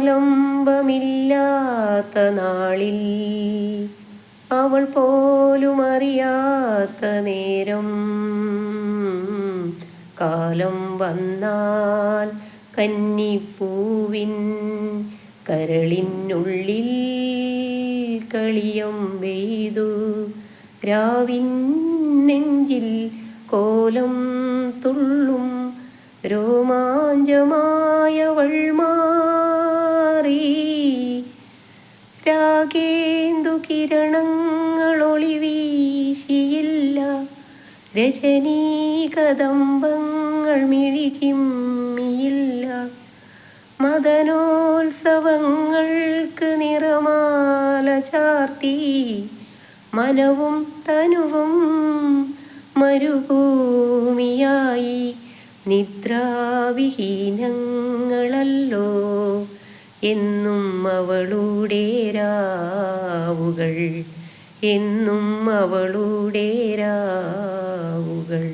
ആലംബമില്ലാത്ത നാളിൽ അവൾ പോലും അറിയാത്ത നേരം കാലം വന്നാൽ കന്നിപ്പൂവിൻ കരളിനുള്ളിൽ കളിയം പെയ്തു രാവിൻ നെഞ്ചിൽ കോലം തുള്ളും രോമാഞ്ചമായവൾ മാറി രാഗേന്ദു കിരണങ്ങളൊളി വീശിയില്ല രജനീ കദംബങ്ങൾ മിഴിചിമ്മിയില്ല മദനോത്സവങ്ങൾക്ക് നിറമാല ചാർത്തി മനവും തനുവും മരുഭൂമിയായി നിദ്രാവിഹീനങ്ങളല്ലോ എന്നും അവളുടെ രാവുകൾ എന്നും അവളുടെ രാവുകൾ.